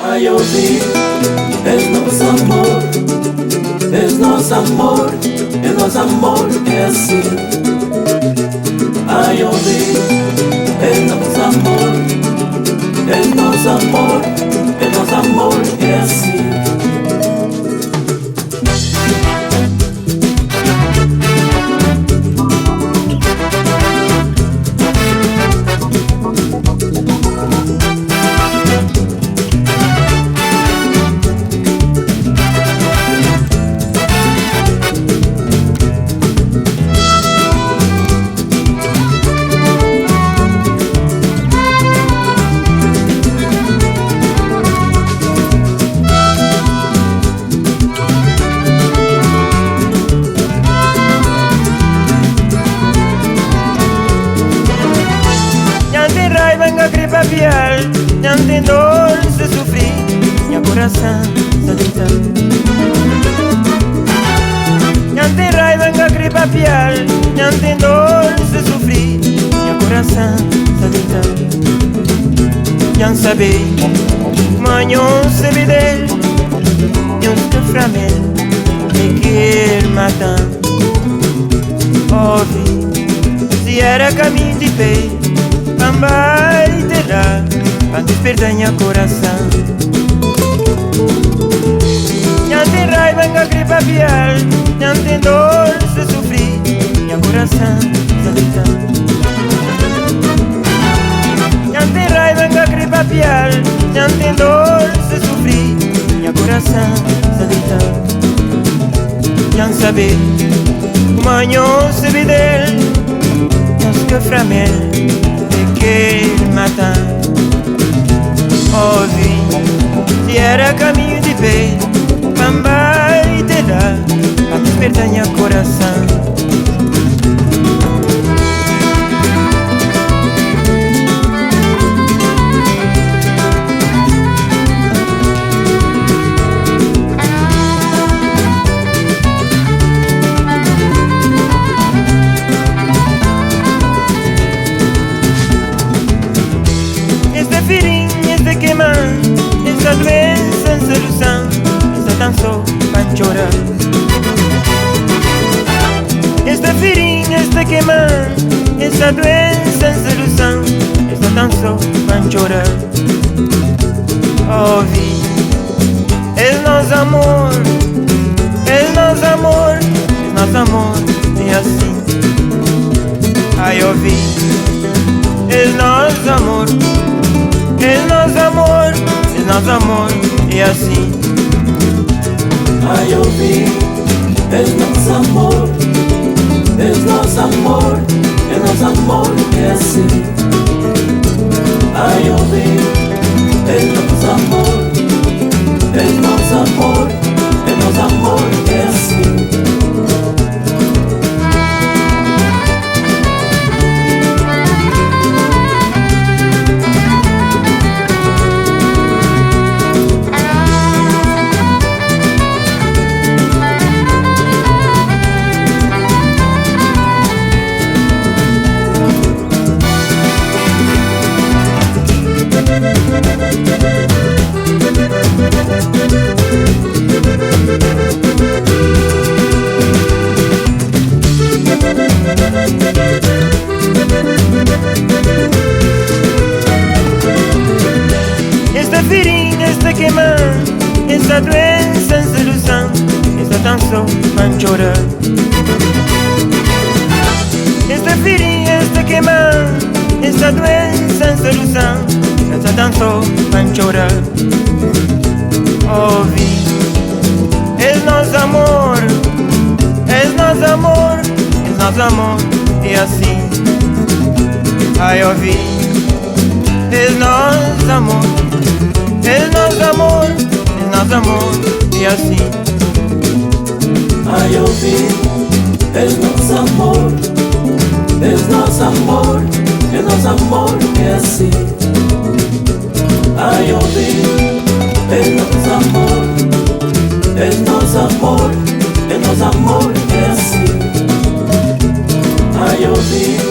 Ai, ouvi, és nosso amor, és nosso amor, é nosso amor, é assim. Ai, ouvi, és nosso amor, és nosso amor, é nosso amor, é assim. Não tem dor se sofrer, meu coração está deitado. Não tem raiva que gripa piar, não tem dor se sofrer, meu coração está deitado. Não sabe, manhã se vider, não se framel, me quer matar. Ouve, se era caminho de pé, vai te dar pra despertar meu coração. Não tem raiva que gripa piar, não tem dor se sofrer, meu coração está deitado. Não tem raiva que gripa piar, não tem dor se sofrer, meu coração está deitado. Não sabe, manhã se vider, não se framel, quer matar. Ouvi, se era caminho de pé, vai te dar pra despertar meu coração. Essa doença sem solução, essa tão só pra chorar. Esta ferinha está queimando, essa doença sem solução, essa tão só pra chorar. Ouvi, é nosso amor, é nosso amor, é nosso amor, é assim. Ai, ouvi, é nosso amor, é nosso amor, nosso amor é assim. Ai, ouvi, és nosso amor, és nosso amor, é nosso amor, é assim. Ai, ouvi, és nosso amor, és nosso amor, é nosso amor, é assim. Esta ferinha está queimando, essa doença sem solução, essa tão só pra chorar. Esta ferinha está queimando, essa doença sem solução, essa tão só pra chorar. Ouvi, és nosso amor, és nosso amor, és nosso amor, é assim. Ai, ouvi, és nosso amor, és nosso amor, és nosso amor, é assim. Ai, ouvi, és nosso amor, és nosso amor, é nosso amor, é assim. Ai, ouvi, és nosso amor, és nosso amor, é nosso amor, é assim. Ai, ouvir.